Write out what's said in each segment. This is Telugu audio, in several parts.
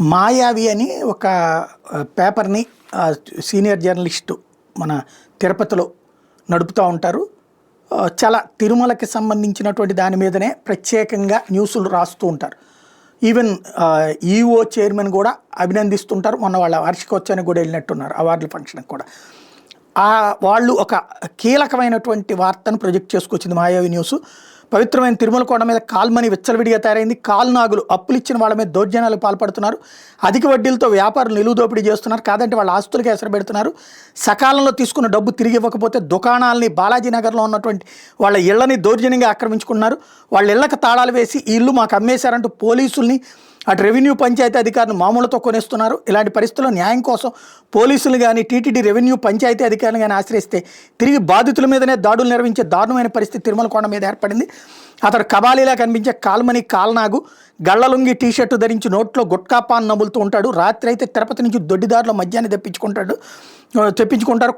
మాయావి అని ఒక పేపర్ని సీనియర్ జర్నలిస్టు మన తిరుపతిలో నడుపుతూ ఉంటారు. చాలా తిరుమలకి సంబంధించినటువంటి దాని మీదనే ప్రత్యేకంగా న్యూస్లు రాస్తూ ఉంటారు. ఈవెన్ ఈఓ చైర్మన్ కూడా అభినందిస్తుంటారు. మొన్న వాళ్ళ వార్షికోత్సవానికి కూడా వెళ్ళినట్టున్నారు, అవార్డుల ఫంక్షన్కి కూడా. వాళ్ళు ఒక కీలకమైనటువంటి వార్తను ప్రొజెక్ట్ చేసుకొచ్చింది మాయావి న్యూస్. పవిత్రమైన తిరుమల కొండ మీద కాల్మని విచ్చలవిడిగా తయారైంది. కాల్నాగులు అప్పులు ఇచ్చిన వాళ్ళ మీద దౌర్జన్యాలకు పాల్పడుతున్నారు. అధిక వడ్డీలతో వ్యాపారులు నిలువు దోపిడీ చేస్తున్నారు. కాదంటే వాళ్ళ ఆస్తులకి ఎసరు పెడుతున్నారు. సకాలంలో తీసుకున్న డబ్బు తిరిగి ఇవ్వకపోతే దుకాణాలని బాలాజీ నగర్లో ఉన్నటువంటి వాళ్ళ ఇళ్లని దౌర్జన్యంగా ఆక్రమించుకున్నారు. వాళ్ళ ఇళ్లకు తాళాలు వేసి ఈ ఇల్లు మాకు అమ్మేశారంటూ పోలీసుల్ని, అటు రెవెన్యూ పంచాయతీ అధికారులు మామూలుతో కొనేస్తున్నారు. ఇలాంటి పరిస్థితుల్లో న్యాయం కోసం పోలీసులు కానీ, టీటీడీ రెవెన్యూ పంచాయతీ అధికారులు కానీ ఆశ్రయిస్తే తిరిగి బాధితుల మీదనే దాడులు నిర్వహించే దారుణమైన పరిస్థితి తిరుమల కొండ మీద ఏర్పడింది. అతడు కబాలీలా కనిపించే కాల్మని కాల్నాగు గళ్ళలుంగి టీషర్టు ధరించి నోట్లో గుట్కా పాన్ నములుతూ ఉంటాడు. రాత్రి అయితే తిరుపతి నుంచి దొడ్డిదారులో మద్యాన్ని తెప్పించుకుంటారు.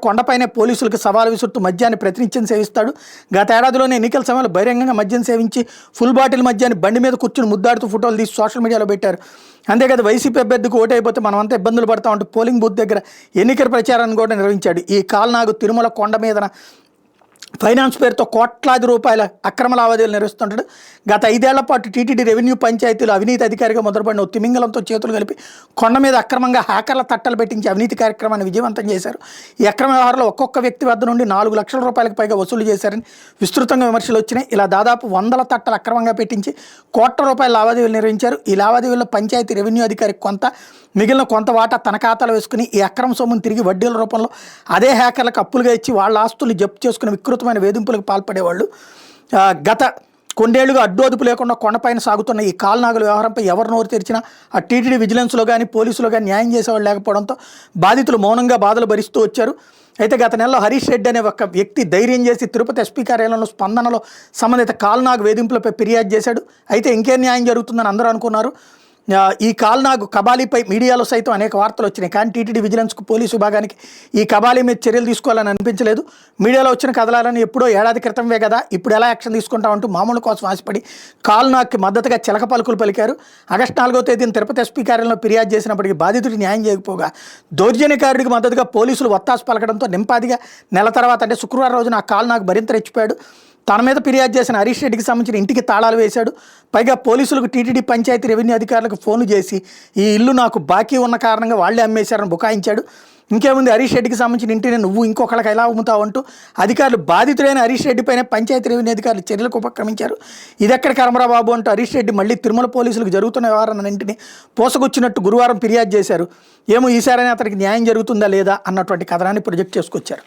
కొండపైనే పోలీసులకు సవాలు విసురుతూ మద్యాన్ని ప్రతినిత్యం సేవిస్తాడు. గత ఏడాదిలోనే ఎన్నికల సమయంలో బహిరంగంగా మద్యం సేవించి ఫుల్ బాటిల్ మద్యాన్ని బండి మీద కూర్చుని ముద్దాడుతూ ఫోటోలు తీసి సోషల్ మీడియాలో పెట్టారు. అంతేకాదు వైసీపీ అభ్యర్థికి ఓటైపోతే మనమంతా ఇబ్బందులు పడతా ఉంటూ పోలింగ్ బూత్ దగ్గర ఎన్నికల ప్రచారాన్ని కూడా నిర్వహించాడు. ఈ కాల్నాగు తిరుమల కొండ మీద ఫైనాన్స్ పేరుతో కోట్లాది రూపాయల అక్రమ లావాదేవీలు నిర్వహిస్తుంటాడు. గత 5 ఏళ్ల పాటు టీటీడీ రెవెన్యూ పంచాయతీలు అవినీతి అధికారిగా మొదలుపడిన తిమింగలంతో చేతులు కలిపి కొండ మీద అక్రమంగా హ్యాకర్ల తట్టలు పెట్టించి అవినీతి కార్యక్రమాన్ని విజయవంతం చేశారు. ఈ అక్రమ వ్యవహారంలో ఒక్కొక్క వ్యక్తి వద్ద నుండి 4 లక్షల రూపాయలకు పైగా వసూలు చేశారని విస్తృతంగా విమర్శలు వచ్చినాయి. ఇలా దాదాపు 100 తట్టలు అక్రమంగా పెట్టించి కోట్ల రూపాయల లావాదేవీలు నిర్వహించారు. ఈ లావాదేవీల్లో పంచాయతీ రెవెన్యూ అధికారికి కొంత, మిగిలిన కొంత వాటా తన ఖాతాలో వేసుకుని ఈ అక్రమ సొమ్మును తిరిగి వడ్డీల రూపంలో అదే హ్యాకర్లకు అప్పులుగా ఇచ్చి వాళ్ళ ఆస్తులు జప్తు చేసుకుని వికృతమైన వేధింపులకు పాల్పడేవాళ్ళు. గత కొన్నేళ్లుగా అడ్డోదుపు లేకుండా కొండపైన సాగుతున్న ఈ కాల్నాగుల వ్యవహారంపై ఎవరు నోరు తెరిచినా ఆ టీటీడీ విజిలెన్స్లో కానీ పోలీసులో కానీ న్యాయం చేసేవాళ్ళు లేకపోవడంతో బాధితులు మౌనంగా బాధలు భరిస్తూ వచ్చారు. అయితే గత నెలలో హరీష్ రెడ్డి అనే ఒక వ్యక్తి ధైర్యం చేసి తిరుపతి ఎస్పీ కార్యాలయంలో స్పందనలో సంబంధిత కాల్నాగు వేధింపులపై ఫిర్యాదు చేశాడు. అయితే ఇంకేం న్యాయం జరుగుతుందని అందరూ అనుకున్నారు. ఈ కాల్నాగు కబాలీపై మీడియాలో సైతం అనేక వార్తలు వచ్చినాయి. కానీ టీటీడీ విజిలెన్స్కు పోలీసు విభాగానికి ఈ కబాలీ మీద చర్యలు తీసుకోవాలని అనిపించలేదు. మీడియాలో వచ్చిన కథలాలని ఎప్పుడో ఏడాది క్రితంవే కదా, ఇప్పుడు ఎలా యాక్షన్ తీసుకుంటామంటూ మామూలు కోసం ఆశపడి కాల్నాగుకి మద్దతుగా చిలక పలుకులు పలికారు. ఆగస్టు 4వ తేదీన తిరుపతి ఎస్పీ కార్యాలయంలో ఫిర్యాదు చేసినప్పటికీ బాధితుడికి న్యాయం చేయకపోగా దౌర్జన్యకారుడికి మద్దతుగా పోలీసులు ఒత్తాసు పలకడంతో నింపాదిగా నెల తర్వాత అంటే శుక్రవారం రోజున ఆ కాల్నాగు మరింత రెచ్చిపోయాడు. తన మీద ఫిర్యాదు చేసిన హరీష్ రెడ్డికి సంబంధించిన ఇంటికి తాళాలు వేశాడు. పైగా పోలీసులకు టీటీడీ పంచాయతీ రెవెన్యూ అధికారులకు ఫోన్లు చేసి ఈ ఇల్లు నాకు బాకీ ఉన్న కారణంగా వాళ్లే అమ్మేశారని బుకాయించాడు. ఇంకేముంది, హరీష్ రెడ్డికి సంబంధించిన ఇంటిని నువ్వు ఇంకొకళ్ళకి ఎలా అమ్ముతావు అంటూ అధికారులు బాధితుడైన హరీష్ రెడ్డి పైన పంచాయతీ రెవెన్యూ అధికారులు చర్యలకు ఉపక్రమించారు. ఇదెక్కడ కర్మరా బాబు అంటూ హరీష్ రెడ్డి మళ్ళీ తిరుమల పోలీసులకు జరుగుతున్న వ్యవహారాన్నింటినీ పోసగొచ్చినట్టు గురువారం ఫిర్యాదు చేశారు. ఏమో ఈసారైనా అతనికి న్యాయం జరుగుతుందా లేదా అన్నటువంటి కథనాన్ని ప్రొజెక్ట్ చేసుకొచ్చారు.